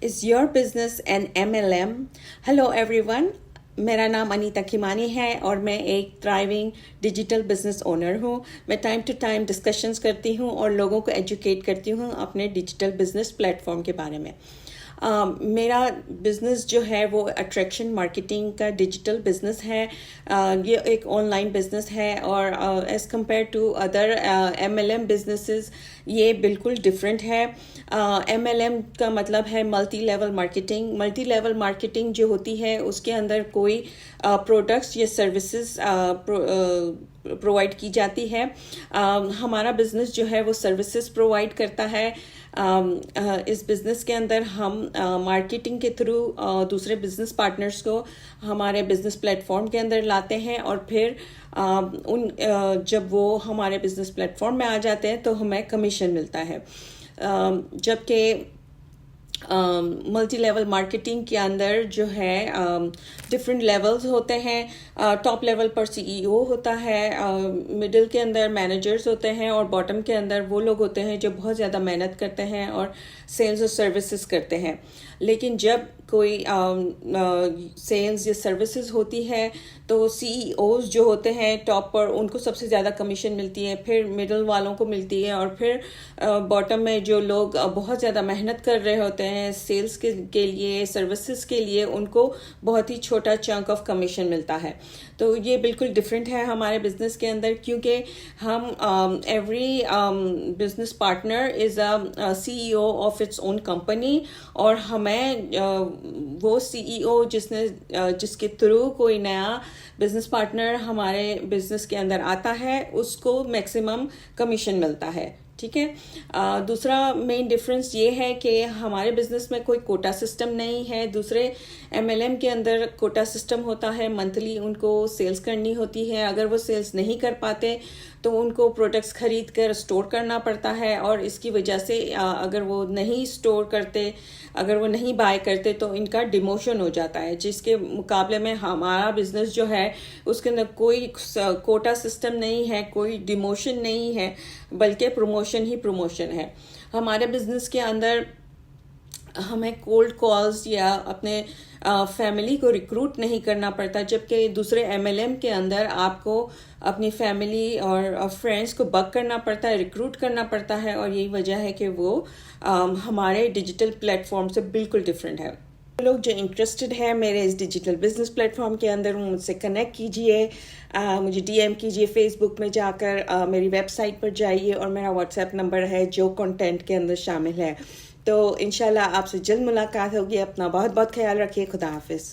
Is your business an MLM? Hello everyone. मेरा नाम अनीता खिमानी है और मैं एक थ्राइविंग डिजिटल बिजनेस ओनर हूँ. मैं टाइम टू टाइम डिस्कशंस करती हूँ और लोगों को एजुकेट करती हूँ अपने डिजिटल बिजनेस प्लेटफॉर्म के बारे में. मेरा बिज़नेस जो है वो अट्रैक्शन मार्केटिंग का डिजिटल बिज़नेस है. ये एक ऑनलाइन बिज़नेस है और as compare to other MLM businesses ये बिल्कुल डिफरेंट है. MLM का मतलब है multi level marketing. Multi level marketing जो होती है उसके अंदर कोई प्रोडक्ट्स या सर्विसेज प्रोवाइड की जाती है. हमारा बिज़नेस जो है वो सर्विसेज प्रोवाइड करता है. इस बिज़नेस के अंदर हम मार्केटिंग के थ्रू दूसरे बिज़नेस पार्टनर्स को हमारे बिज़नेस प्लेटफॉर्म के अंदर लाते हैं और फिर जब वो हमारे बिज़नेस प्लेटफॉर्म में आ जाते हैं तो हमें कमीशन मिलता है. जबकि मल्टी लेवल मार्केटिंग के अंदर जो है डिफरेंट लेवल्स होते हैं. टॉप लेवल पर CEO होता है, मिडिल के अंदर मैनेजर्स होते हैं और बॉटम के अंदर वो लोग होते हैं जो बहुत ज़्यादा मेहनत करते हैं और सेल्स और सर्विसेज करते हैं. लेकिन जब कोई सेल्स या सर्विसेज होती है तो CEOs जो होते हैं टॉप पर उनको सबसे ज़्यादा कमीशन मिलती है, फिर मिडिल वालों को मिलती है और फिर बॉटम में जो लोग बहुत ज़्यादा मेहनत कर रहे होते हैं सेल्स के लिए सर्विसेज के लिए उनको बहुत ही छोटा चंक ऑफ कमीशन मिलता है. तो ये बिल्कुल डिफरेंट है हमारे बिज़नेस के अंदर क्योंकि हम every business partner is a CEO of its own company और हमें वो CEO जिसके थ्रू कोई नया बिजनेस पार्टनर हमारे बिजनेस के अंदर आता है उसको मैक्सिमम कमीशन मिलता है. ठीक है. दूसरा मेन डिफरेंस ये है कि हमारे बिजनेस में कोई कोटा सिस्टम नहीं है. दूसरे MLM के अंदर कोटा सिस्टम होता है. मंथली उनको सेल्स करनी होती है. अगर वो सेल्स नहीं कर पाते तो उनको प्रोडक्ट्स खरीद कर स्टोर करना पड़ता है और इसकी वजह से अगर वो नहीं स्टोर करते, अगर वो नहीं बाय करते तो इनका डिमोशन हो जाता है. जिसके मुकाबले में हमारा बिजनेस जो है उसके अंदर कोई कोटा सिस्टम नहीं है, कोई डिमोशन नहीं है, बल्कि प्रमोशन ही प्रमोशन है. हमारे बिजनेस के अंदर हमें कोल्ड कॉल्स या अपने फैमिली को रिक्रूट नहीं करना पड़ता, जबकि दूसरे MLM के अंदर आपको अपनी फैमिली और फ्रेंड्स को बग करना पड़ता है, रिक्रूट करना पड़ता है और यही वजह है कि वो हमारे डिजिटल प्लेटफॉर्म से बिल्कुल डिफरेंट है. लोग जो इंटरेस्टेड है मेरे इस डिजिटल बिजनेस प्लेटफॉर्म के अंदर मुझसे कनेक्ट कीजिए, मुझे DM कीजिए फेसबुक में जाकर, मेरी वेबसाइट पर जाइए और मेरा WhatsApp नंबर है जो कंटेंट के अंदर शामिल है. तो इंशाल्लाह आपसे जल्द मुलाकात होगी. अपना बहुत बहुत ख्याल रखिए. खुदा हाफिज़.